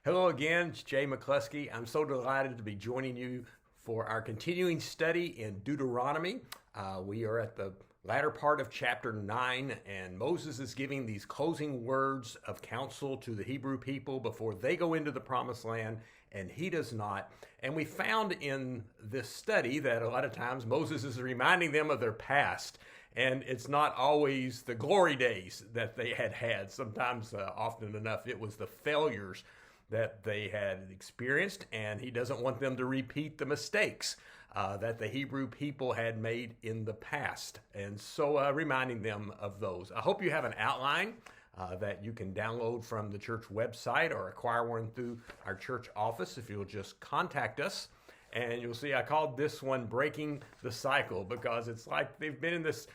Hello again, it's Jay McCluskey. I'm so delighted to be joining you for our continuing study in Deuteronomy. We are at the latter part of chapter 9, and Moses is giving these closing words of counsel to the Hebrew people before they go into the promised land, and he does not. And we found in this study that a lot of times Moses is reminding them of their past. And it's not always the glory days that they had. Sometimes, often enough, it was the failures that they had experienced, and he doesn't want them to repeat the mistakes that the Hebrew people had made in the past. And so reminding them of those. I hope you have an outline that you can download from the church website or acquire one through our church office if you'll just contact us. And you'll see I called this one Breaking the Cycle because it's like they've been in this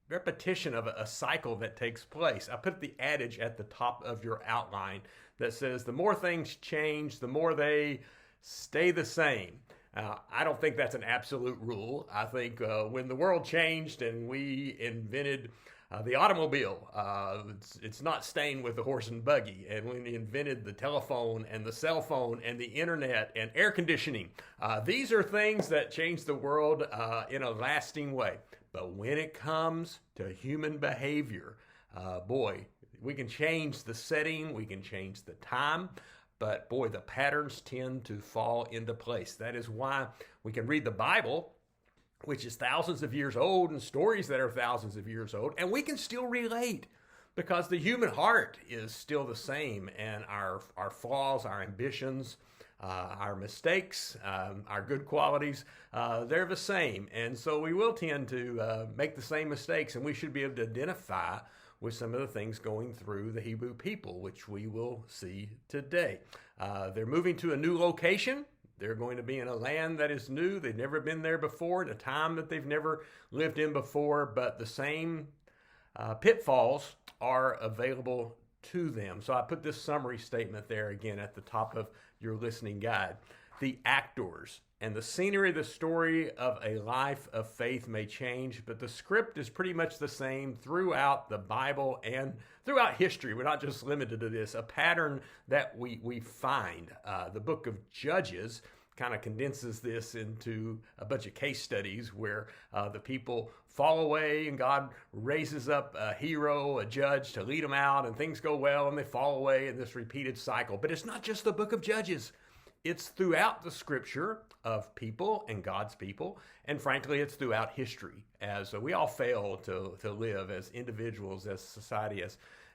repetition of a cycle that takes place. I put the adage at the top of your outline that says the more things change, the more they stay the same. I don't think that's an absolute rule. I think when the world changed and we invented the automobile, it's not staying with the horse and buggy. And when they invented the telephone and the cell phone and the internet and air conditioning, these are things that changed the world in a lasting way. But when it comes to human behavior, boy, we can change the setting, we can change the time, but boy, the patterns tend to fall into place. That is why we can read the Bible, which is thousands of years old, and stories that are thousands of years old, and we can still relate because the human heart is still the same, and our flaws, our ambitions, our mistakes, our good qualities, they're the same. And so we will tend to make the same mistakes, and we should be able to identify with some of the things going through the Hebrew people, which we will see today. They're moving to a new location. They're going to be in a land that is new. They've never been there before, in a time that they've never lived in before, but the same pitfalls are available to them. So I put this summary statement there again at the top of your listening guide. The actors and the scenery of the story of a life of faith may change, but the script is pretty much the same throughout the Bible and throughout history. We're not just limited to this. A pattern that we find. The Book of Judges kind of condenses this into a bunch of case studies where the people fall away and God raises up a hero, a judge to lead them out, and things go well and they fall away in this repeated cycle. But it's not just the Book of Judges. It's throughout the scripture of people and God's people, and frankly, it's throughout history as we all fail to live as individuals, as society,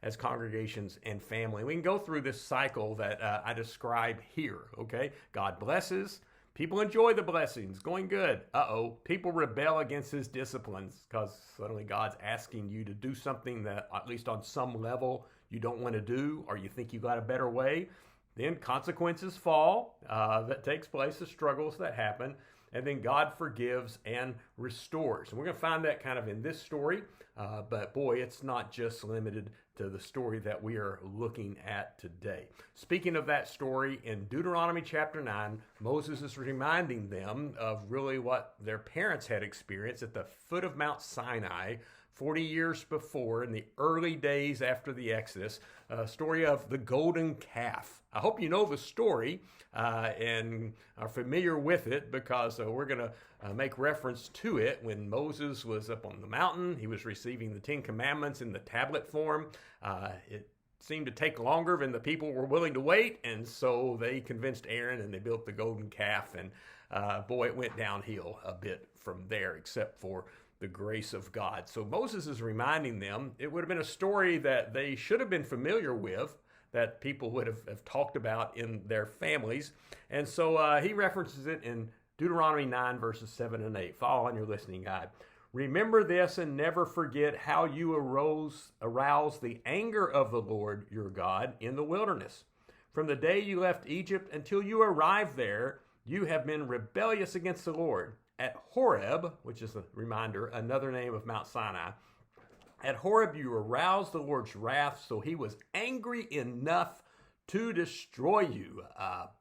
as congregations and family. We can go through this cycle that I describe here, okay? God blesses. People enjoy the blessings, going good. People rebel against his disciplines because suddenly God's asking you to do something that, at least on some level, you don't want to do, or you think you got a better way. Then consequences fall, that takes place, the struggles that happen, and then God forgives and restores. And we're going to find that kind of in this story, but boy, it's not just limited to the story that we are looking at today. Speaking of that story, in Deuteronomy chapter 9, Moses is reminding them of really what their parents had experienced at the foot of Mount Sinai 40 years before, in the early days after the Exodus, a story of the golden calf. I hope you know the story and are familiar with it because we're going to make reference to it. When Moses was up on the mountain, he was receiving the Ten Commandments in the tablet form. It seemed to take longer than the people were willing to wait, and so they convinced Aaron and they built the golden calf, and boy, it went downhill a bit from there, except for the grace of God. So Moses is reminding them it would have been a story that they should have been familiar with, that people would have talked about in their families. And so he references it in Deuteronomy 9, verses 7 and 8. Follow on your listening guide. Remember this and never forget how you aroused the anger of the Lord your God in the wilderness. From the day you left Egypt until you arrived there, you have been rebellious against the Lord. At Horeb, which is a reminder, another name of Mount Sinai, at Horeb you aroused the Lord's wrath, so he was angry enough to destroy you.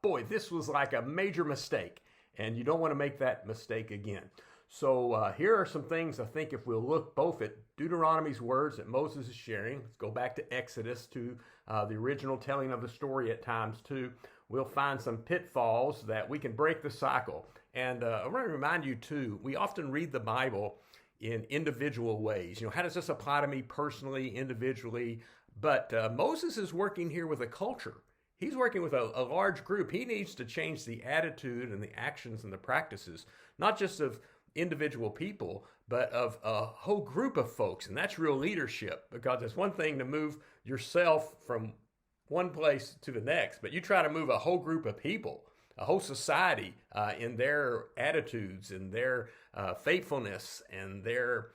Boy, this was like a major mistake, and you don't want to make that mistake again. So here are some things I think if we'll look both at Deuteronomy's words that Moses is sharing, let's go back to Exodus, to the original telling of the story at times too, we'll find some pitfalls that we can break the cycle. And I want to remind you too, we often read the Bible in individual ways. How does this apply to me personally, individually? But Moses is working here with a culture. He's working with a large group. He needs to change the attitude and the actions and the practices, not just of individual people, but of a whole group of folks. And that's real leadership, because it's one thing to move yourself from one place to the next, but you try to move a whole group of people, a whole society in their attitudes and their faithfulness and their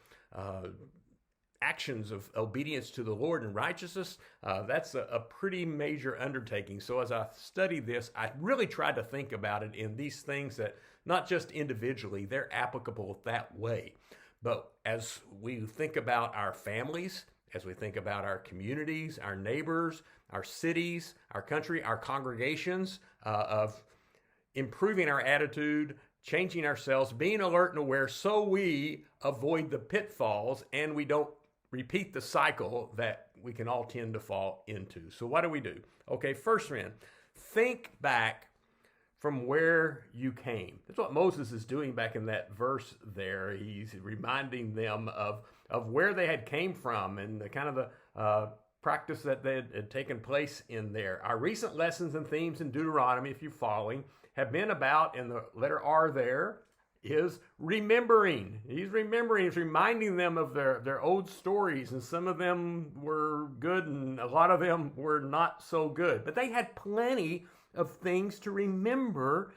actions of obedience to the Lord and righteousness. That's a pretty major undertaking. So as I studied this, I really tried to think about it in these things that not just individually, they're applicable that way. But as we think about our families, as we think about our communities, our neighbors, our cities, our country, our congregations, of improving our attitude, changing ourselves, being alert and aware so we avoid the pitfalls and we don't repeat the cycle that we can all tend to fall into. So what do? Okay, first, friend, think back from where you came. That's what Moses is doing back in that verse there. He's reminding them of where they had came from and the kind of the practice that they had taken place in there. Our recent lessons and themes in Deuteronomy, if you're following, have been about, and the letter R there is remembering. He's remembering, he's reminding them of their old stories, and some of them were good and a lot of them were not so good. But they had plenty of things to remember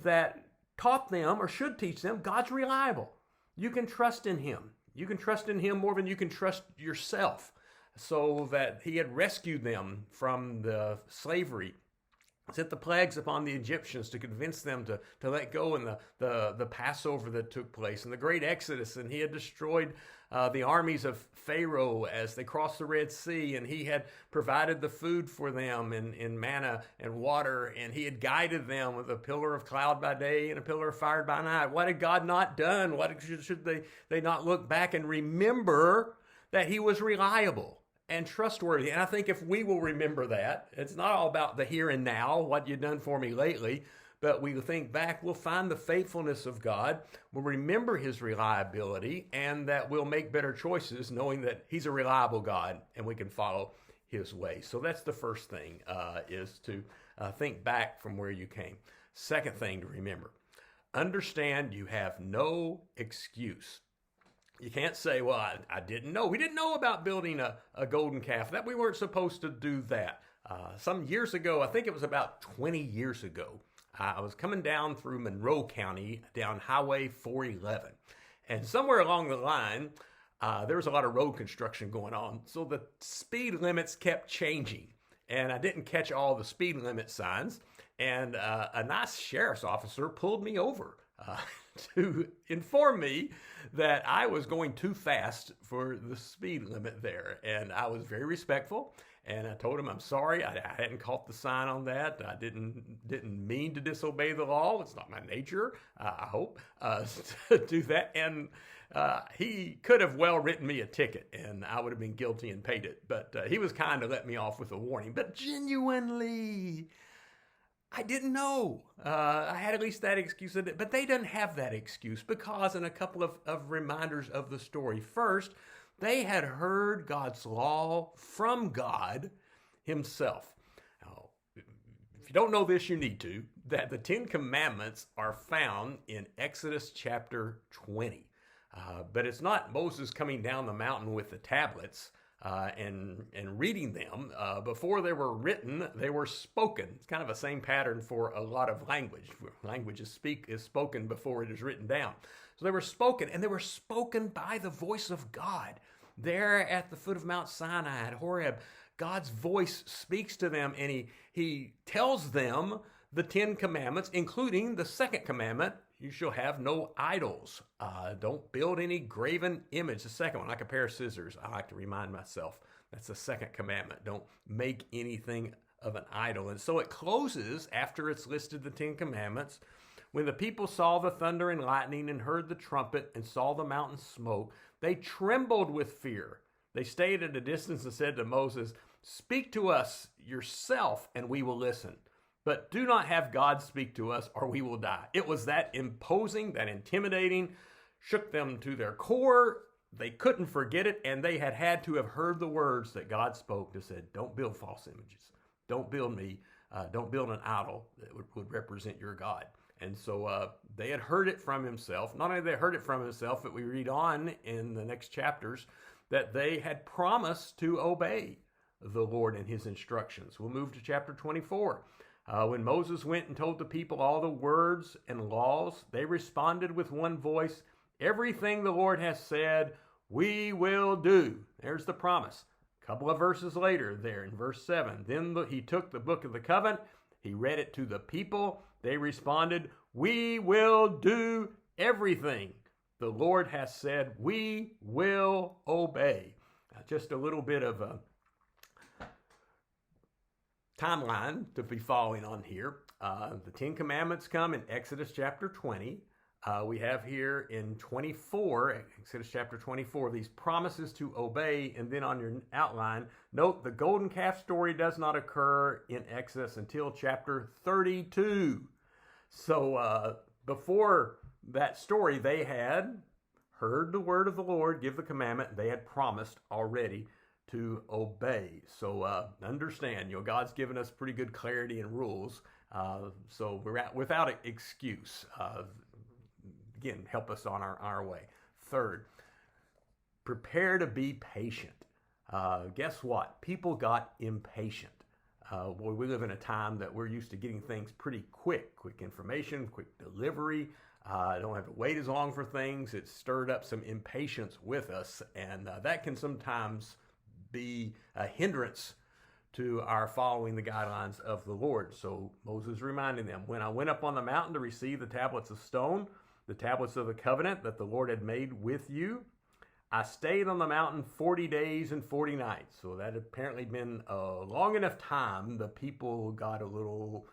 that taught them, or should teach them, God's reliable. You can trust in Him. You can trust in Him more than you can trust yourself. So that He had rescued them from the slavery, sent the plagues upon the Egyptians to convince them to let go in the Passover that took place and the great Exodus. And He had destroyed the armies of Pharaoh as they crossed the Red Sea. And He had provided the food for them in manna and water. And He had guided them with a pillar of cloud by day and a pillar of fire by night. What had God not done? What should they not look back and remember that He was reliable and trustworthy? And I think if we will remember that, it's not all about the here and now, what you've done for me lately, but we think back, we'll find the faithfulness of God, we'll remember His reliability, and that we'll make better choices knowing that He's a reliable God and we can follow His way. So that's the first thing, is to think back from where you came. Second thing to remember, understand you have no excuse. You can't say, well, I didn't know. We didn't know about building a golden calf, that we weren't supposed to do that. Some years ago, I think it was about 20 years ago, I was coming down through Monroe County down Highway 411. And somewhere along the line, there was a lot of road construction going on. So the speed limits kept changing. And I didn't catch all the speed limit signs. And a nice sheriff's officer pulled me over to inform me that I was going too fast for the speed limit there. And I was very respectful. And I told him I'm sorry. I hadn't caught the sign on that. I didn't mean to disobey the law. It's not my nature, I hope, to do that. And he could have well written me a ticket, and I would have been guilty and paid it. But he was kind to let me off with a warning. But genuinely, I didn't know. I had at least that excuse. But they didn't have that excuse because, in a couple of reminders of the story. First, they had heard God's law from God Himself. Now, if you don't know this, you need to, that the Ten Commandments are found in Exodus chapter 20. But it's not Moses coming down the mountain with the tablets and reading them. Before they were written, they were spoken. It's kind of the same pattern for a lot of language. Language is spoken before it is written down. So they were spoken, and they were spoken by the voice of God. There at the foot of Mount Sinai at Horeb, God's voice speaks to them, and he tells them the Ten Commandments, including the second commandment, you shall have no idols. Don't build any graven image. The second one, like a pair of scissors, I like to remind myself. That's the second commandment. Don't make anything of an idol. And so it closes, after it's listed the Ten Commandments, When the people saw the thunder and lightning and heard the trumpet and saw the mountain smoke, they trembled with fear. They stayed at a distance and said to Moses, "Speak to us yourself and we will listen. But do not have God speak to us or we will die." It was that imposing, that intimidating, shook them to their core. They couldn't forget it, and they had to have heard the words that God spoke that said, "Don't build false images. Don't build me. Don't build an idol that would represent your God." And so they had heard it from himself. Not only they heard it from himself, but we read on in the next chapters that they had promised to obey the Lord and his instructions. We'll move to chapter 24. When Moses went and told the people all the words and laws, they responded with one voice, "Everything the Lord has said, we will do." There's the promise. A couple of verses later there in verse 7, then he took the book of the covenant, he read it to the people. They responded, "We will do everything the Lord has said, we will obey." Just a little bit of a timeline to be following on here. The Ten Commandments come in Exodus chapter 20. We have here in 24, Exodus chapter 24, these promises to obey. And then on your outline, note the golden calf story does not occur in Exodus until chapter 32. So before that story, they had heard the word of the Lord give the commandment. They had promised already to obey. So understand, God's given us pretty good clarity and rules. So we're without excuse. Again, help us on our way. Third, prepare to be patient. Guess what? People got impatient. Boy, we live in a time that we're used to getting things pretty quick information, quick delivery. Don't have to wait as long for things. It's stirred up some impatience with us, and that can sometimes be a hindrance to our following the guidelines of the Lord. So Moses reminded them, "When I went up on the mountain to receive the tablets of stone, the tablets of the covenant that the Lord had made with you, I stayed on the mountain 40 days and 40 nights." So that had apparently been a long enough time. The people got a little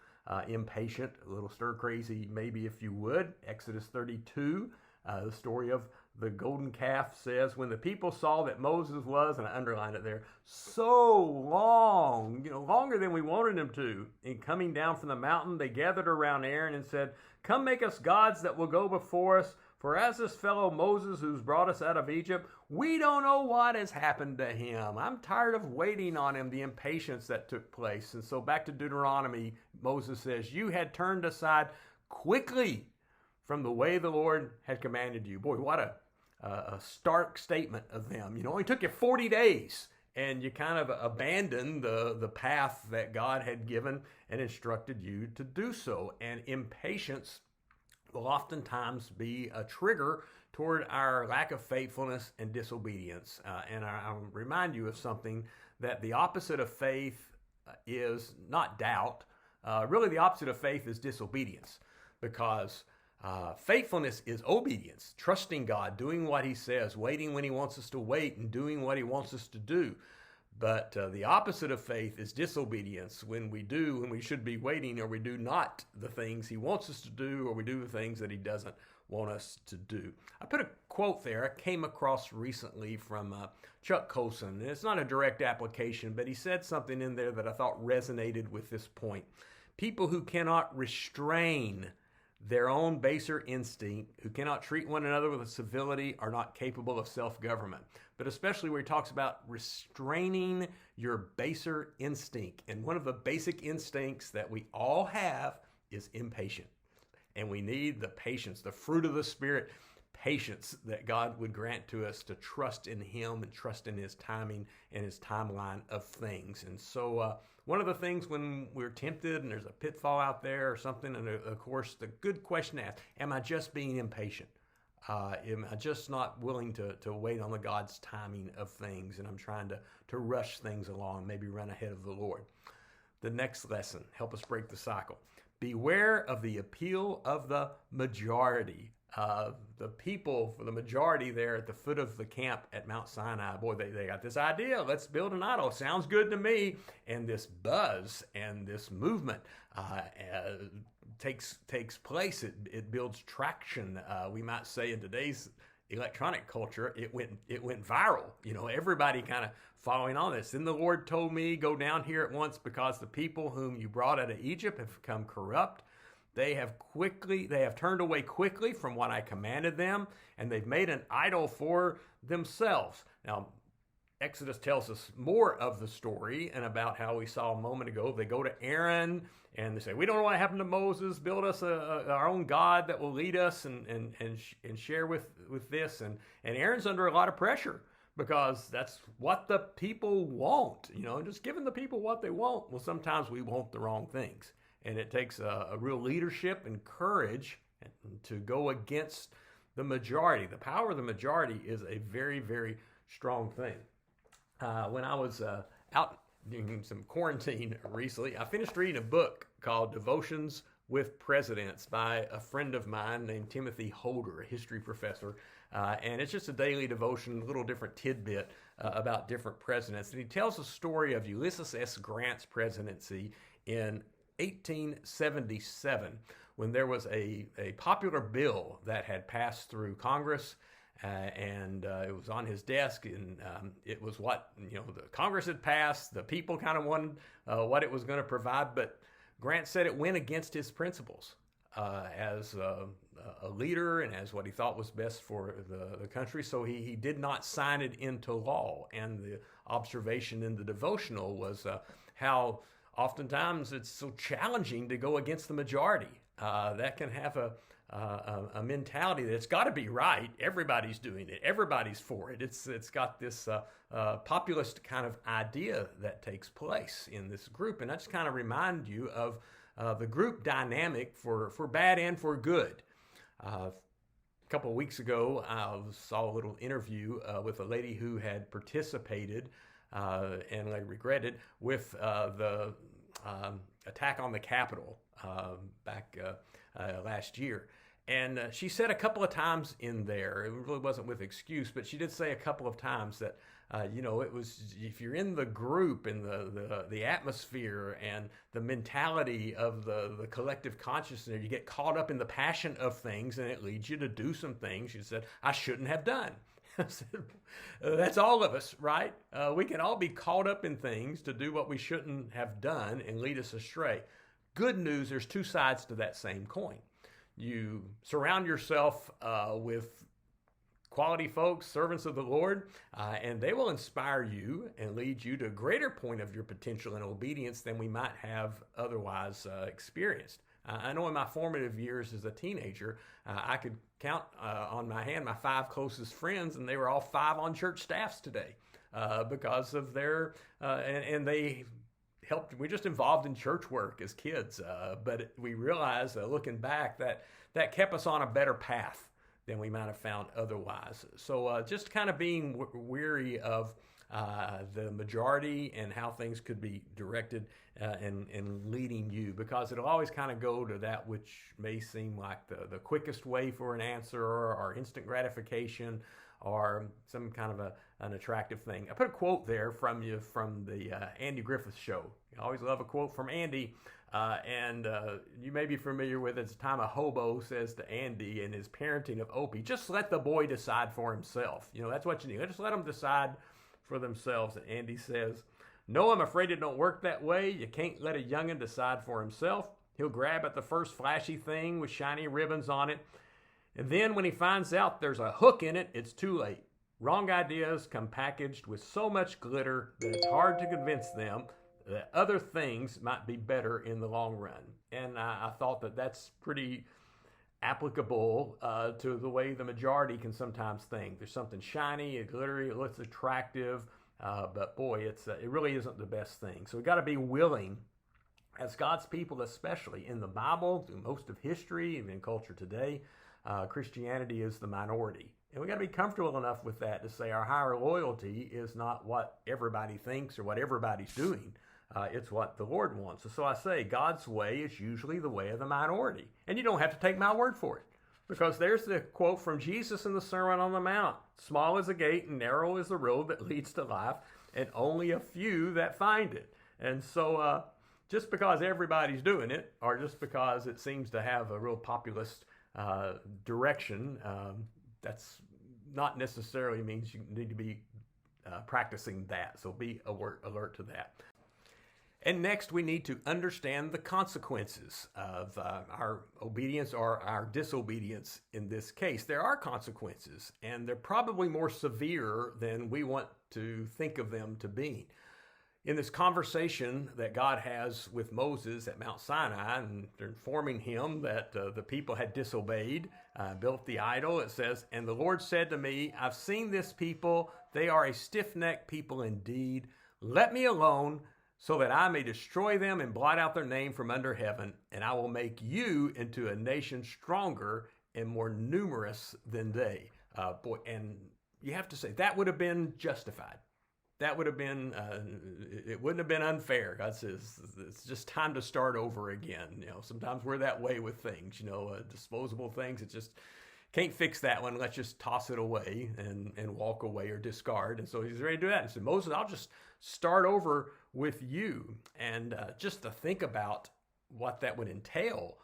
impatient, a little stir crazy, maybe, if you would. Exodus 32, the story of the golden calf says, "When the people saw that Moses was," and I underlined it there, "so long, longer than we wanted him to, in coming down from the mountain, they gathered around Aaron and said, 'Come make us gods that will go before us. For as this fellow Moses, who's brought us out of Egypt, we don't know what has happened to him.'" I'm tired of waiting on him, the impatience that took place. And so back to Deuteronomy, Moses says, "You had turned aside quickly from the way the Lord had commanded you." Boy, what a stark statement of them. It only took you 40 days, and you kind of abandoned the path that God had given and instructed you to do so. And impatience will oftentimes be a trigger toward our lack of faithfulness and disobedience. And I'll remind you of something, that the opposite of faith is not doubt. Really, the opposite of faith is disobedience, because faithfulness is obedience, trusting God, doing what he says, waiting when he wants us to wait, and doing what he wants us to do. But the opposite of faith is disobedience, when we do when we should be waiting, or we do not the things he wants us to do, or we do the things that he doesn't want us to do. I put a quote there I came across recently from Chuck Colson. And it's not a direct application, but he said something in there that I thought resonated with this point. People who cannot restrain their own baser instinct, who cannot treat one another with civility, are not capable of self-government. But especially where he talks about restraining your baser instinct. And one of the basic instincts that we all have is impatient. And we need the patience, the fruit of the Spirit, patience that God would grant to us, to trust in him and trust in his timing and his timeline of things. And so one of the things when we're tempted and there's a pitfall out there or something, and of course the good question to ask, am I just being impatient? Am I just not willing to wait on the God's timing of things, and I'm trying to rush things along, maybe run ahead of the Lord? The next lesson, help us break the cycle. Beware of the appeal of the majority. The people, for the majority there at the foot of the camp at Mount Sinai, boy, they got this idea, let's build an idol. Sounds good to me. And this buzz and this movement takes place, it builds traction. We might say in today's electronic culture, it went viral. Everybody kind of following on this. Then the Lord told me, go down here at once, because the people whom you brought out of Egypt have become corrupt. They have turned away quickly from what I commanded them, and they've made an idol for themselves. Now, Exodus tells us more of the story, and about how we saw a moment ago. They go to Aaron and they say, we don't know what happened to Moses. Build us our own God that will lead us and share with this. And Aaron's under a lot of pressure, because that's what the people want. Just giving the people what they want. Well, sometimes we want the wrong things. And it takes a real leadership and courage to go against the majority. The power of the majority is a very, very strong thing. When I was out doing some quarantine recently, I finished reading a book called Devotions with Presidents by a friend of mine named Timothy Holder, a history professor. And it's just a daily devotion, a little different tidbit about different presidents. And he tells the story of Ulysses S. Grant's presidency in 1877, when there was a popular bill that had passed through Congress, and it was on his desk, and it was what the Congress had passed. The people kind of wanted what it was going to provide, but Grant said it went against his principles as a leader and as what he thought was best for the country. So he did not sign it into law. And the observation in the devotional was how oftentimes it's so challenging to go against the majority. That can have a mentality that it's got to be right. Everybody's doing it. Everybody's for it. It's got this populist kind of idea that takes place in this group. And I just kind of remind you of the group dynamic for bad and for good. A couple of weeks ago, I saw a little interview with a lady who had participated and I regretted with the attack on the Capitol back last year. And she said a couple of times in there, it really wasn't with excuse, but she did say a couple of times that, it was, if you're in the group and the atmosphere and the mentality of the collective consciousness, you get caught up in the passion of things and it leads you to do some things she said, I shouldn't have done. That's all of us, right? We can all be caught up in things to do what we shouldn't have done and lead us astray. Good news, there's two sides to that same coin. You surround yourself with quality folks, servants of the Lord, and they will inspire you and lead you to a greater point of your potential and obedience than we might have otherwise experienced. I know in my formative years as a teenager, I could count on my hand my 5 closest friends, and they were all 5 on church staffs today because of their, and they helped. We just involved in church work as kids, but we realized looking back that kept us on a better path than we might have found otherwise. So just kind of being weary of the majority and how things could be directed and leading you, because it'll always kind of go to that which may seem like the quickest way for an answer or instant gratification or some kind of an attractive thing. I put a quote there from the Andy Griffith Show. I always love a quote from Andy, and you may be familiar with it. It's the time a hobo says to Andy in his parenting of Opie, just let the boy decide for himself. That's what you need. Just let them decide for themselves. And Andy says, no, I'm afraid it don't work that way. You can't let a youngin' decide for himself. He'll grab at the first flashy thing with shiny ribbons on it. And then when he finds out there's a hook in it, it's too late. Wrong ideas come packaged with so much glitter that it's hard to convince them that other things might be better in the long run. And I thought that's pretty applicable to the way the majority can sometimes think. There's something shiny, glittery, it looks attractive, but boy, it really isn't the best thing. So we've got to be willing, as God's people, especially in the Bible, through most of history, even in culture today, Christianity is the minority. And we got to be comfortable enough with that to say our higher loyalty is not what everybody thinks or what everybody's doing. It's what the Lord wants. So I say God's way is usually the way of the minority. And you don't have to take my word for it, because there's the quote from Jesus in the Sermon on the Mount. Small is the gate and narrow is the road that leads to life, and only a few that find it. And so just because everybody's doing it, or just because it seems to have a real populist direction, that's not necessarily means you need to be practicing that. So be alert to that. And next, we need to understand the consequences of our obedience or our disobedience in this case. There are consequences, and they're probably more severe than we want to think of them to be. In this conversation that God has with Moses at Mount Sinai, and they're informing him that the people had disobeyed, built the idol, it says, "And the Lord said to me, I've seen this people. They are a stiff-necked people indeed. Let me alone, so that I may destroy them and blot out their name from under heaven, and I will make you into a nation stronger and more numerous than they." And you have to say, that would have been justified. That would have been, it wouldn't have been unfair. God says, it's just time to start over again. Sometimes we're that way with things, disposable things. It just can't fix that one. Let's just toss it away and walk away or discard. And so he's ready to do that. And he said, Moses, I'll just start over with you. And just to think about what that would entail,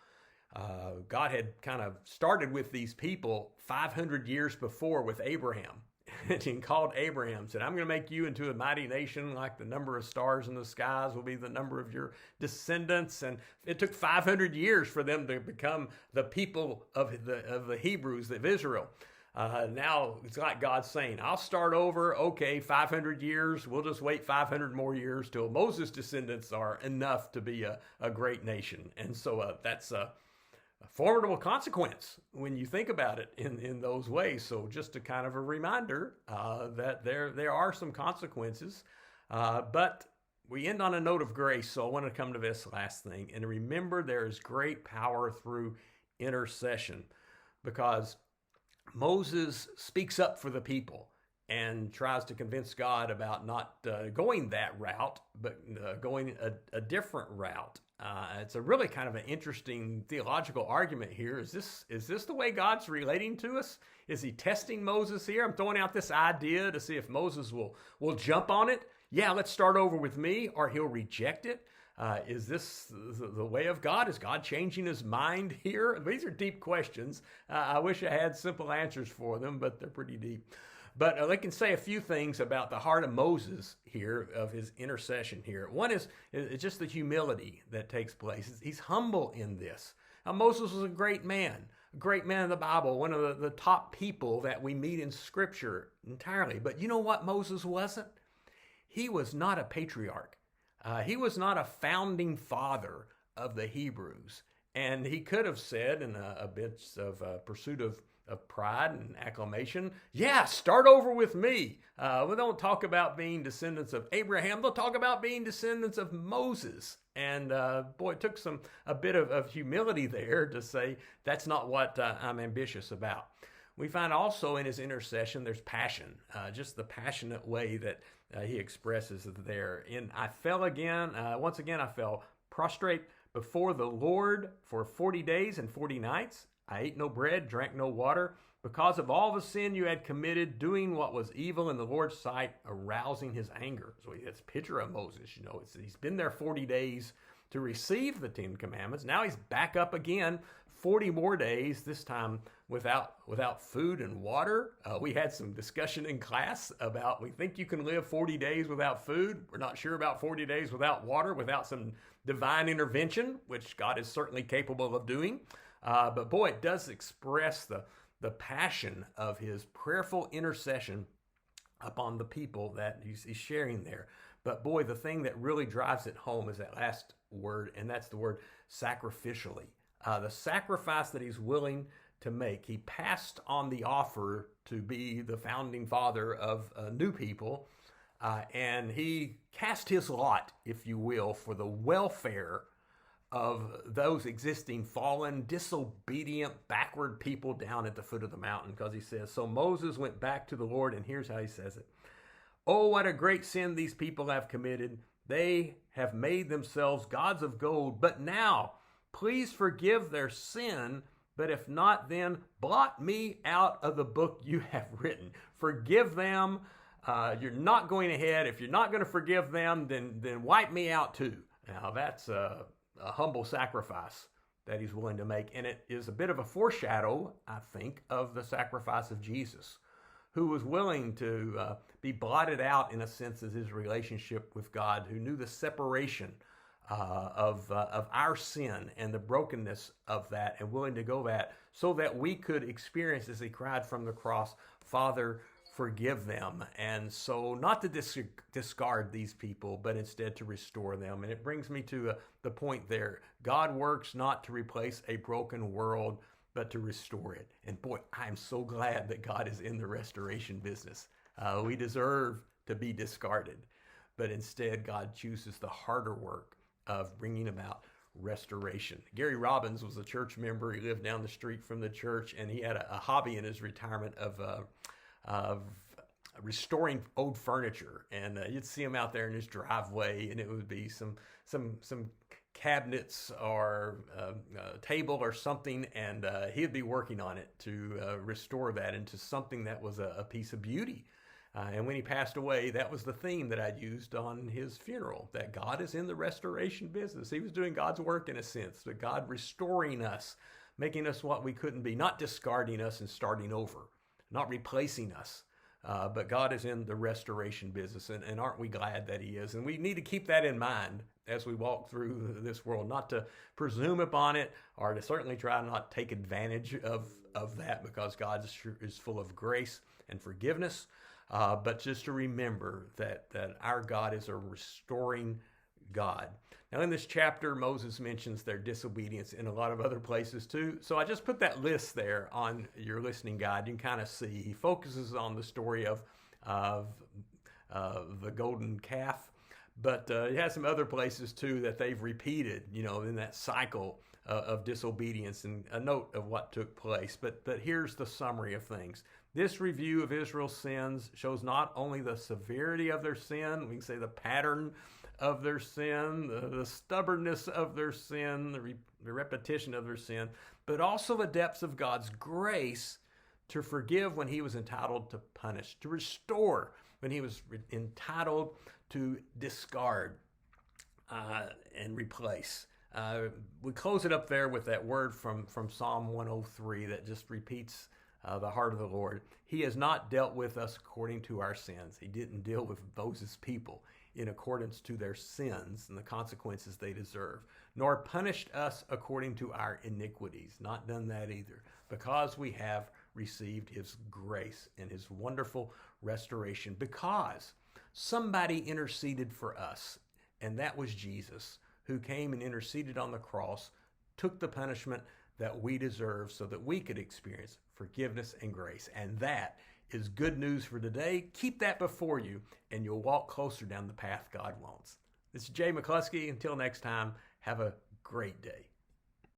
God had kind of started with these people 500 years before with Abraham. And he called Abraham, said, I'm going to make you into a mighty nation, like the number of stars in the skies will be the number of your descendants. And it took 500 years for them to become the people of the Hebrews, of Israel. Now it's like God saying, I'll start over. Okay, 500 years. We'll just wait 500 more years till Moses' descendants are enough to be a great nation. And so that's a formidable consequence when you think about it in those ways. So just a kind of a reminder that there are some consequences, but we end on a note of grace. So I want to come to this last thing and remember there is great power through intercession, because Moses speaks up for the people and tries to convince God about not going that route, but going a different route. It's a really kind of an interesting theological argument here. Is this the way God's relating to us? Is he testing Moses here? I'm throwing out this idea to see if Moses will jump on it. Yeah, let's start over with me, or he'll reject it. Is this the way of God? Is God changing his mind here? These are deep questions. I wish I had simple answers for them, but they're pretty deep. But I can say a few things about the heart of Moses here, of his intercession here. One is just the humility that takes place. He's humble in this. Now, Moses was a great man in the Bible, one of the top people that we meet in Scripture entirely. But you know what Moses wasn't? He was not a patriarch. He was not a founding father of the Hebrews. And he could have said in a bit of pursuit of pride and acclamation, yeah, start over with me. We don't talk about being descendants of Abraham. They'll talk about being descendants of Moses. And boy, it took a bit of humility there to say, that's not what I'm ambitious about. We find also in his intercession, there's passion, just the passionate way that he expresses it there. Once again, I fell prostrate before the Lord for 40 days and 40 nights. I ate no bread, drank no water, because of all the sin you had committed, doing what was evil in the Lord's sight, arousing his anger. So it's a picture of Moses. He's been there 40 days to receive the 10 Commandments. Now he's back up again 40 more days, this time without food and water. We had some discussion in class about, we think you can live 40 days without food. We're not sure about 40 days without water, without some divine intervention, which God is certainly capable of doing. But boy, it does express the passion of his prayerful intercession upon the people that he's sharing there. But boy, the thing that really drives it home is that last word, and that's the word sacrificially. The sacrifice that he's willing to make. He passed on the offer to be the founding father of a new people, and he cast his lot, if you will, for the welfare of those existing fallen, disobedient, backward people down at the foot of the mountain. Because he says, so Moses went back to the Lord, and here's how he says it. Oh, what a great sin these people have committed. They have made themselves gods of gold. But now, please forgive their sin. But if not, then blot me out of the book you have written. Forgive them. You're not going ahead. If you're not going to forgive them, then wipe me out too. Now that's a humble sacrifice that he's willing to make. And it is a bit of a foreshadow, I think, of the sacrifice of Jesus, who was willing to be blotted out, in a sense, as his relationship with God, who knew the separation of our sin and the brokenness of that, and willing to go that so that we could experience, as he cried from the cross, Father, forgive them. And so not to discard these people, but instead to restore them. And it brings me to the point there. God works not to replace a broken world, but to restore it. And boy, I'm so glad that God is in the restoration business. We deserve to be discarded, but instead God chooses the harder work of bringing about restoration. Gary Robbins was a church member. He lived down the street from the church, and he had a hobby in his retirement of restoring old furniture. And you'd see him out there in his driveway, and it would be some cabinets or a table or something, and he'd be working on it to restore that into something that was a piece of beauty. And when he passed away, that was the theme that I'd used on his funeral, that God is in the restoration business. He was doing God's work, in a sense, but God restoring us, making us what we couldn't be, not discarding us and starting over, not replacing us. But God is in the restoration business, and aren't we glad that he is? And we need to keep that in mind as we walk through this world, not to presume upon it, or to certainly try not take advantage of that, because God is full of grace and forgiveness. But just to remember that our God is a restoring God. Now in this chapter, Moses mentions their disobedience in a lot of other places too. So I just put that list there on your listening guide. You can kind of see he focuses on the story of the golden calf, but he has some other places too that they've repeated, in that cycle of disobedience, and a note of what took place. But here's the summary of things. This review of Israel's sins shows not only the severity of their sin, we can say the pattern of their sin, the stubbornness of their sin, the repetition of their sin, but also the depths of God's grace to forgive when he was entitled to punish, to restore when he was entitled to discard and replace. We close it up there with that word from Psalm 103 that just repeats the heart of the Lord. He has not dealt with us according to our sins. He didn't deal with Moses' people in accordance to their sins and the consequences they deserve, nor punished us according to our iniquities. Not done that either, because we have received his grace and his wonderful restoration, because somebody interceded for us, and that was Jesus, who came and interceded on the cross, took the punishment that we deserve so that we could experience forgiveness and grace. And that is good news for today. Keep that before you, and you'll walk closer down the path God wants. This is Jay McCluskey. Until next time, have a great day.